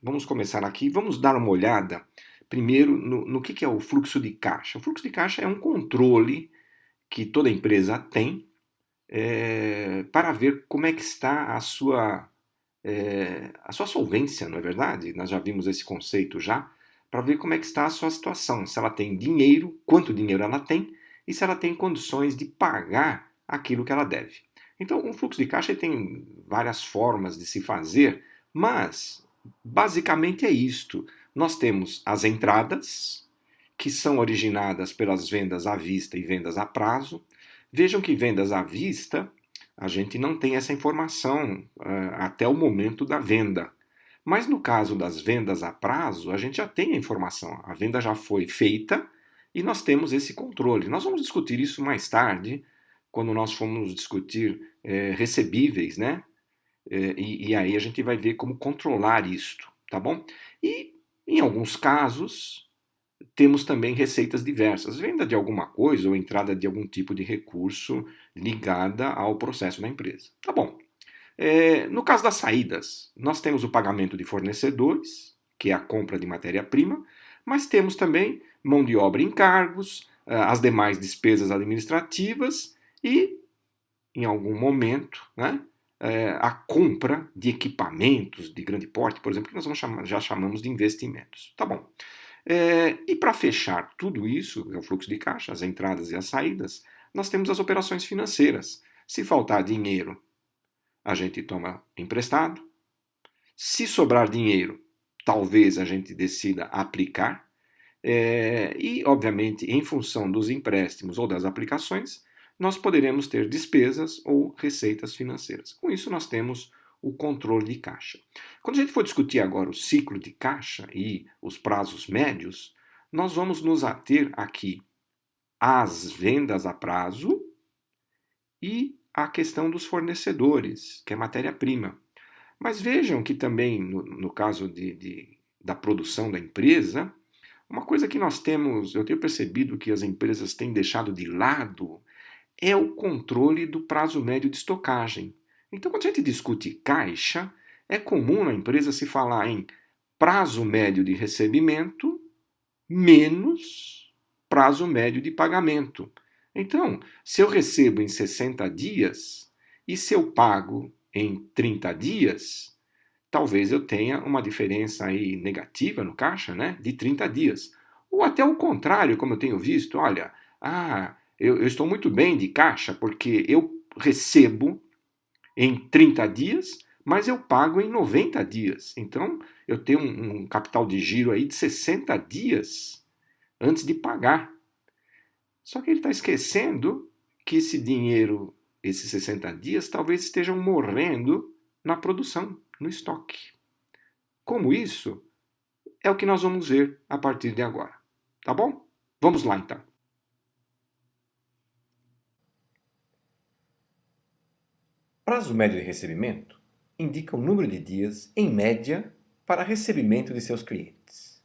Vamos começar aqui, vamos dar uma olhada primeiro no que é o fluxo de caixa. O fluxo de caixa é um controle que toda empresa tem para ver como é que está a sua solvência, não é verdade? Nós já vimos esse conceito já, para ver como é que está a sua situação, se ela tem dinheiro, quanto dinheiro ela tem e se ela tem condições de pagar aquilo que ela deve. Então, um fluxo de caixa tem várias formas de se fazer, mas basicamente é isto. Nós temos as entradas, que são originadas pelas vendas à vista e vendas a prazo. Vejam que vendas à vista, a gente não tem essa informação até o momento da venda. Mas no caso das vendas a prazo, a gente já tem a informação. A venda já foi feita e nós temos esse controle. Nós vamos discutir isso mais tarde, quando nós formos discutir recebíveis, né? E aí a gente vai ver como controlar isto, tá bom? E em alguns casos temos também receitas diversas, venda de alguma coisa ou entrada de algum tipo de recurso ligada ao processo da empresa. Tá bom. No caso das saídas, nós temos o pagamento de fornecedores, que é a compra de matéria-prima, mas temos também mão de obra em encargos, as demais despesas administrativas e, em algum momento, né, a compra de equipamentos de grande porte, por exemplo, que nós já chamamos de investimentos. Tá bom. E para fechar tudo isso, é o fluxo de caixa, as entradas e as saídas, nós temos as operações financeiras. Se faltar dinheiro, a gente toma emprestado. Se sobrar dinheiro, talvez a gente decida aplicar. E, obviamente, em função dos empréstimos ou das aplicações, nós poderemos ter despesas ou receitas financeiras. Com isso, nós temos o controle de caixa. Quando a gente for discutir agora o ciclo de caixa e os prazos médios, nós vamos nos ater aqui às vendas a prazo e à questão dos fornecedores, que é matéria-prima. Mas vejam que também, no caso da produção da empresa, uma coisa que eu tenho percebido que as empresas têm deixado de lado é o controle do prazo médio de estocagem. Então, quando a gente discute caixa, é comum na empresa se falar em prazo médio de recebimento menos prazo médio de pagamento. Então, se eu recebo em 60 dias e se eu pago em 30 dias, talvez eu tenha uma diferença aí negativa no caixa, né, de 30 dias. Ou até o contrário, como eu tenho visto, olha, eu estou muito bem de caixa porque eu recebo em 30 dias, mas eu pago em 90 dias. Então, eu tenho um capital de giro aí de 60 dias antes de pagar. Só que ele está esquecendo que esse dinheiro, esses 60 dias, talvez estejam morrendo na produção, no estoque. Como isso? É o que nós vamos ver a partir de agora. Tá bom? Vamos lá então. Prazo médio de recebimento indica o número de dias, em média, para recebimento de seus clientes.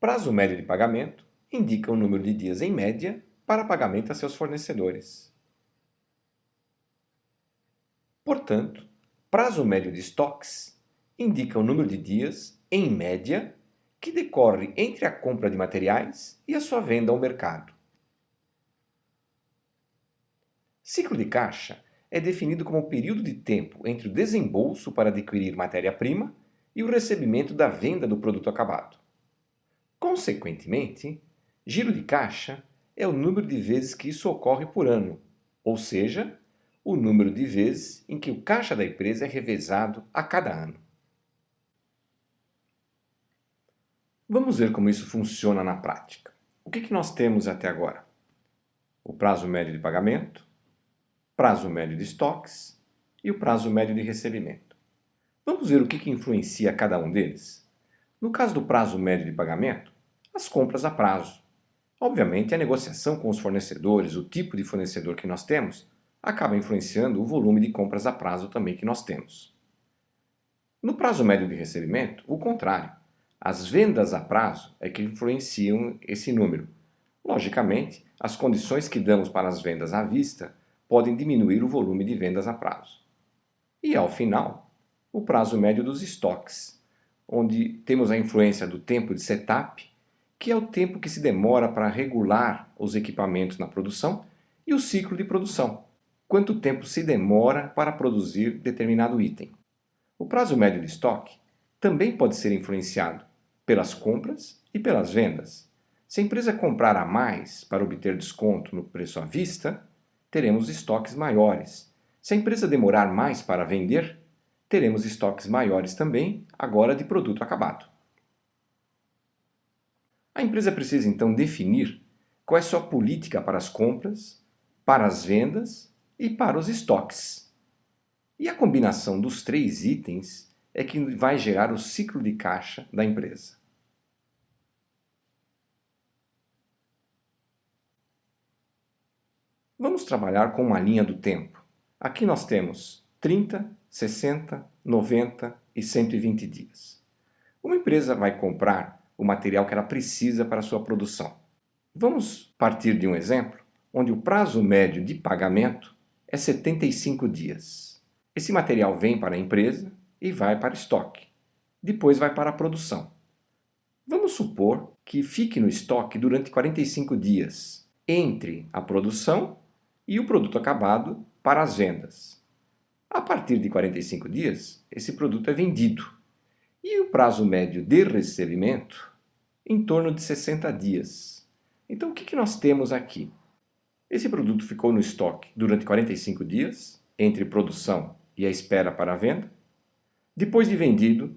Prazo médio de pagamento indica o número de dias, em média, para pagamento a seus fornecedores. Portanto, prazo médio de estoques indica o número de dias, em média, que decorre entre a compra de materiais e a sua venda ao mercado. Ciclo de caixa é definido como o período de tempo entre o desembolso para adquirir matéria-prima e o recebimento da venda do produto acabado. Consequentemente, giro de caixa é o número de vezes que isso ocorre por ano, ou seja, o número de vezes em que o caixa da empresa é revezado a cada ano. Vamos ver como isso funciona na prática. O que nós temos até agora? O prazo médio de pagamento, prazo médio de estoques e o prazo médio de recebimento. Vamos ver o que influencia cada um deles? No caso do prazo médio de pagamento, as compras a prazo. Obviamente, a negociação com os fornecedores, o tipo de fornecedor que nós temos, acaba influenciando o volume de compras a prazo também que nós temos. No prazo médio de recebimento, o contrário. As vendas a prazo é que influenciam esse número. Logicamente, as condições que damos para as vendas à vista podem diminuir o volume de vendas a prazo. E, ao final, o prazo médio dos estoques, onde temos a influência do tempo de setup, que é o tempo que se demora para regular os equipamentos na produção, e o ciclo de produção, quanto tempo se demora para produzir determinado item. O prazo médio de estoque também pode ser influenciado pelas compras e pelas vendas. Se a empresa comprar a mais para obter desconto no preço à vista, teremos estoques maiores. Se a empresa demorar mais para vender, teremos estoques maiores também, agora de produto acabado. A empresa precisa então definir qual é a sua política para as compras, para as vendas e para os estoques. E a combinação dos três itens é que vai gerar o ciclo de caixa da empresa. Vamos trabalhar com uma linha do tempo. Aqui nós temos 30, 60, 90 e 120 dias. Uma empresa vai comprar o material que ela precisa para a sua produção. Vamos partir de um exemplo onde o prazo médio de pagamento é 75 dias. Esse material vem para a empresa e vai para estoque. Depois vai para a produção. Vamos supor que fique no estoque durante 45 dias, entre a produção e o produto acabado para as vendas. A partir de 45 dias, esse produto é vendido. E o prazo médio de recebimento, em torno de 60 dias. Então, o que nós temos aqui? Esse produto ficou no estoque durante 45 dias, entre produção e a espera para a venda. Depois de vendido,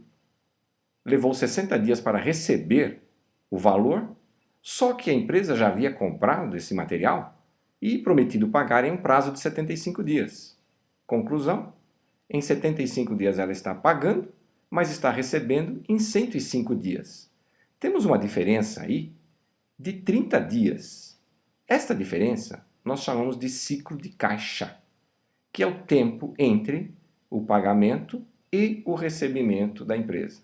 levou 60 dias para receber o valor, só que a empresa já havia comprado esse material e prometido pagar em um prazo de 75 dias. Conclusão: em 75 dias ela está pagando, mas está recebendo em 105 dias. Temos uma diferença aí de 30 dias. Esta diferença nós chamamos de ciclo de caixa, que é o tempo entre o pagamento e o recebimento da empresa.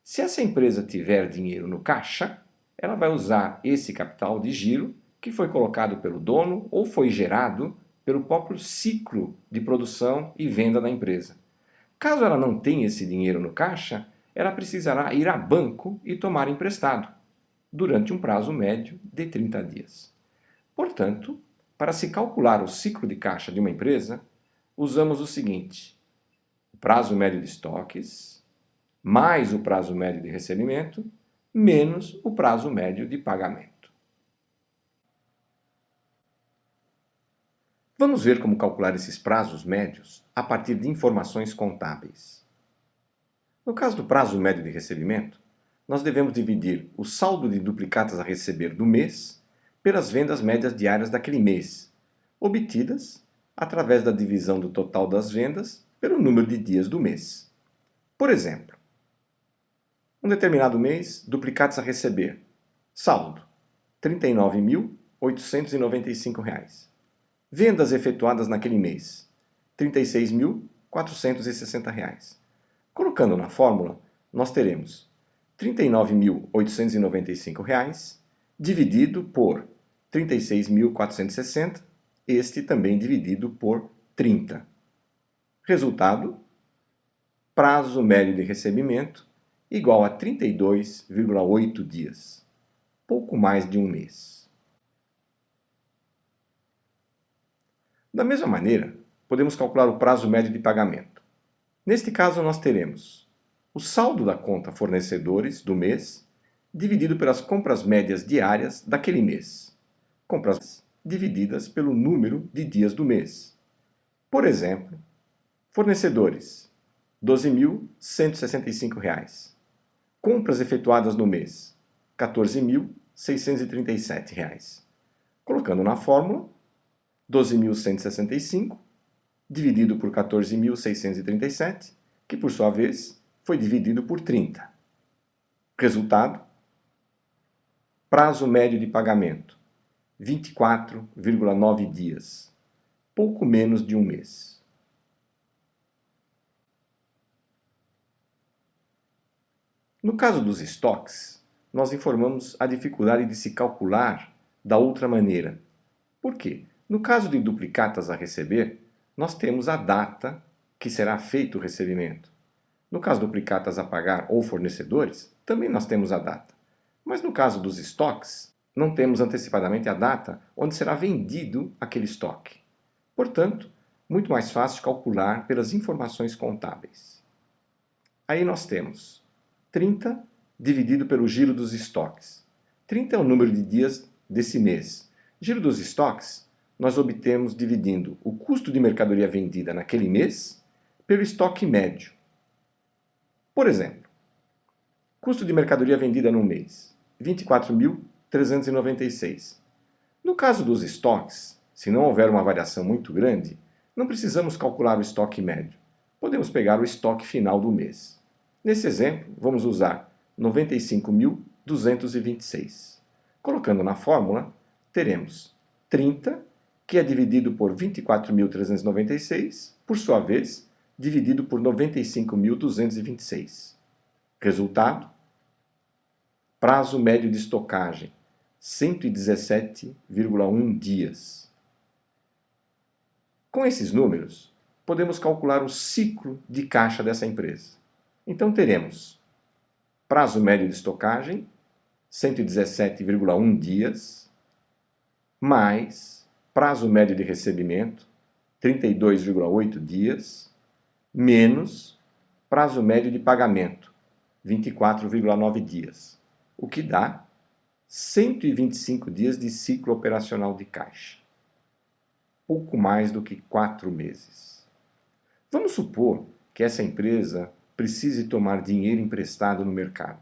Se essa empresa tiver dinheiro no caixa, ela vai usar esse capital de giro que foi colocado pelo dono ou foi gerado pelo próprio ciclo de produção e venda da empresa. Caso ela não tenha esse dinheiro no caixa, ela precisará ir a banco e tomar emprestado, durante um prazo médio de 30 dias. Portanto, para se calcular o ciclo de caixa de uma empresa, usamos o seguinte: o prazo médio de estoques, mais o prazo médio de recebimento, menos o prazo médio de pagamento. Vamos ver como calcular esses prazos médios a partir de informações contábeis. No caso do prazo médio de recebimento, nós devemos dividir o saldo de duplicatas a receber do mês pelas vendas médias diárias daquele mês, obtidas através da divisão do total das vendas pelo número de dias do mês. Por exemplo, um determinado mês, duplicatas a receber. Saldo: R$ 39.895. Vendas efetuadas naquele mês: R$ 36.460. Colocando na fórmula, nós teremos R$ 39.895 dividido por 36.460, este também dividido por 30. Resultado: prazo médio de recebimento igual a 32,8 dias, pouco mais de um mês. Da mesma maneira, podemos calcular o prazo médio de pagamento. Neste caso, nós teremos o saldo da conta fornecedores do mês dividido pelas compras médias diárias daquele mês. Compras divididas pelo número de dias do mês. Por exemplo, fornecedores: R$ 12.165. Compras efetuadas no mês: R$ 14.637. Colocando na fórmula, 12.165 dividido por 14.637, que por sua vez foi dividido por 30. Resultado: prazo médio de pagamento: 24,9 dias, pouco menos de um mês. No caso dos estoques, nós informamos a dificuldade de se calcular da outra maneira. Por quê? No caso de duplicatas a receber, nós temos a data que será feito o recebimento. No caso duplicatas a pagar ou fornecedores, também nós temos a data. Mas no caso dos estoques, não temos antecipadamente a data onde será vendido aquele estoque. Portanto, muito mais fácil calcular pelas informações contábeis. Aí nós temos 30 dividido pelo giro dos estoques. 30 é o número de dias desse mês. Giro dos estoques, nós obtemos dividindo o custo de mercadoria vendida naquele mês pelo estoque médio. Por exemplo, custo de mercadoria vendida no mês, 24.396. No caso dos estoques, se não houver uma variação muito grande, não precisamos calcular o estoque médio. Podemos pegar o estoque final do mês. Nesse exemplo, vamos usar 95.226. Colocando na fórmula, teremos 30, que é dividido por 24.396, por sua vez, dividido por 95.226. Resultado: prazo médio de estocagem, 117,1 dias. Com esses números, podemos calcular o ciclo de caixa dessa empresa. Então teremos prazo médio de estocagem, 117,1 dias, mais prazo médio de recebimento, 32,8 dias, menos prazo médio de pagamento, 24,9 dias, o que dá 125 dias de ciclo operacional de caixa. Pouco mais do que 4 meses. Vamos supor que essa empresa precise tomar dinheiro emprestado no mercado.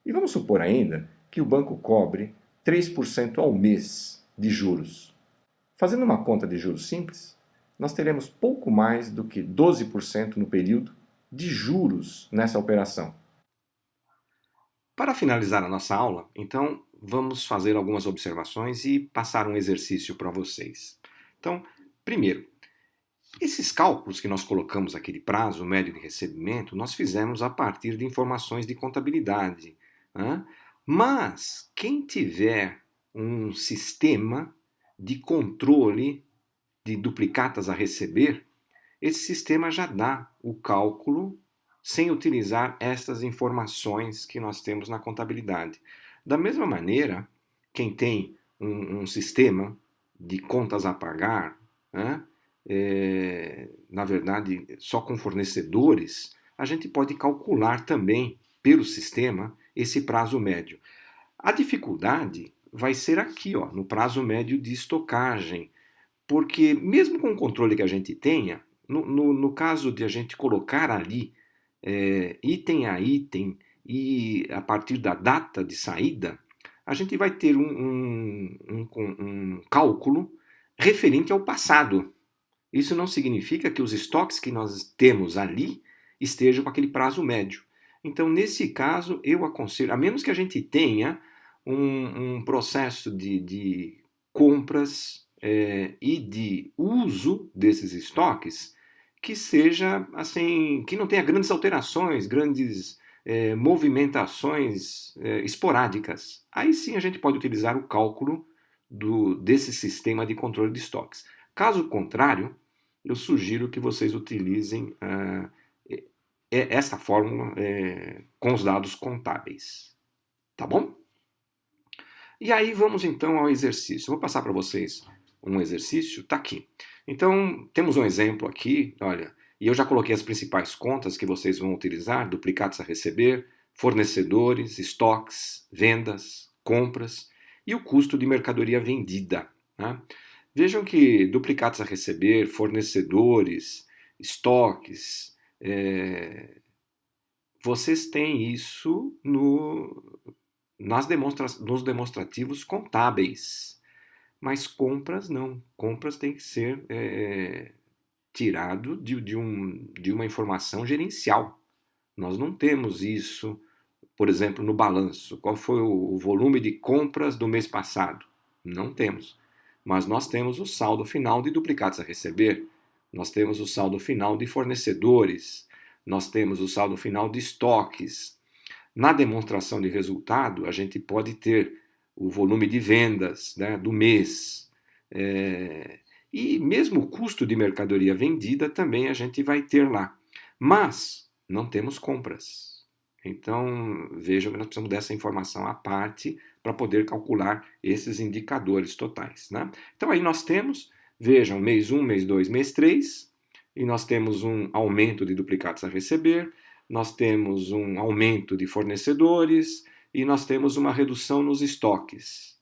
E vamos supor ainda que o banco cobre 3% ao mês de juros. Fazendo uma conta de juros simples, nós teremos pouco mais do que 12% no período de juros nessa operação. Para finalizar a nossa aula, então, vamos fazer algumas observações e passar um exercício para vocês. Então, primeiro, esses cálculos que nós colocamos aqui de prazo médio de recebimento, nós fizemos a partir de informações de contabilidade, né? Mas quem tiver um sistema de controle de duplicatas a receber, esse sistema já dá o cálculo sem utilizar estas informações que nós temos na contabilidade. Da mesma maneira, quem tem um sistema de contas a pagar, né, na verdade, só com fornecedores, a gente pode calcular também, pelo sistema, esse prazo médio. A dificuldade vai ser aqui, ó, no prazo médio de estocagem, porque mesmo com o controle que a gente tenha, no caso de a gente colocar ali item a item e a partir da data de saída, a gente vai ter um cálculo referente ao passado. Isso não significa que os estoques que nós temos ali estejam com aquele prazo médio. Então, nesse caso, eu aconselho, a menos que a gente tenha um processo de compras e de uso desses estoques que seja assim, que não tenha grandes alterações, grandes movimentações esporádicas. Aí sim a gente pode utilizar o cálculo desse sistema de controle de estoques. Caso contrário, eu sugiro que vocês utilizem essa fórmula com os dados contábeis. Tá bom? E aí vamos então ao exercício. Eu vou passar para vocês um exercício, está aqui. Então, temos um exemplo aqui, olha, e eu já coloquei as principais contas que vocês vão utilizar, duplicados a receber, fornecedores, estoques, vendas, compras e o custo de mercadoria vendida. Né? Vejam que duplicados a receber, fornecedores, estoques, vocês têm isso nos demonstrativos contábeis. Mas compras não. Compras tem que ser tirado de uma informação gerencial. Nós não temos isso, por exemplo, no balanço. Qual foi o volume de compras do mês passado? Não temos. Mas nós temos o saldo final de duplicados a receber, nós temos o saldo final de fornecedores, nós temos o saldo final de estoques. Na demonstração de resultado, a gente pode ter o volume de vendas, né, do mês. E mesmo o custo de mercadoria vendida também a gente vai ter lá. Mas, não temos compras. Então, vejam que nós precisamos dessa informação à parte para poder calcular esses indicadores totais, né? Então, aí nós temos, vejam, mês 1, mês 2, mês 3, e nós temos um aumento de duplicados a receber, nós temos um aumento de fornecedores e nós temos uma redução nos estoques.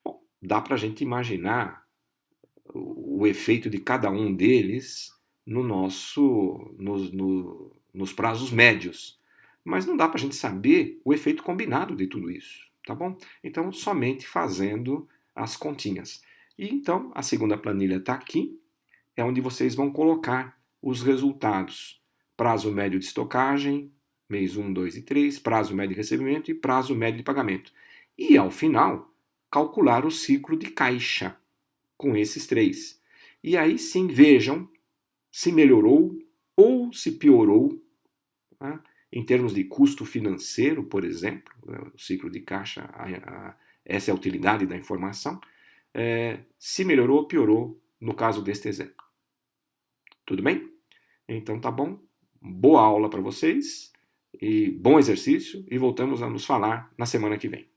Bom, dá para a gente imaginar o efeito de cada um deles nos prazos médios. Mas não dá para a gente saber o efeito combinado de tudo isso, tá bom? Então, somente fazendo as continhas. E então, a segunda planilha está aqui, é onde vocês vão colocar os resultados. Prazo médio de estocagem, mês 1, 2 e 3, prazo médio de recebimento e prazo médio de pagamento. E, ao final, calcular o ciclo de caixa com esses três. E aí sim vejam se melhorou ou se piorou, tá? Em termos de custo financeiro, por exemplo, o ciclo de caixa, essa é a utilidade da informação, se melhorou ou piorou no caso deste exemplo. Tudo bem? Então tá bom. Boa aula para vocês e bom exercício e voltamos a nos falar na semana que vem.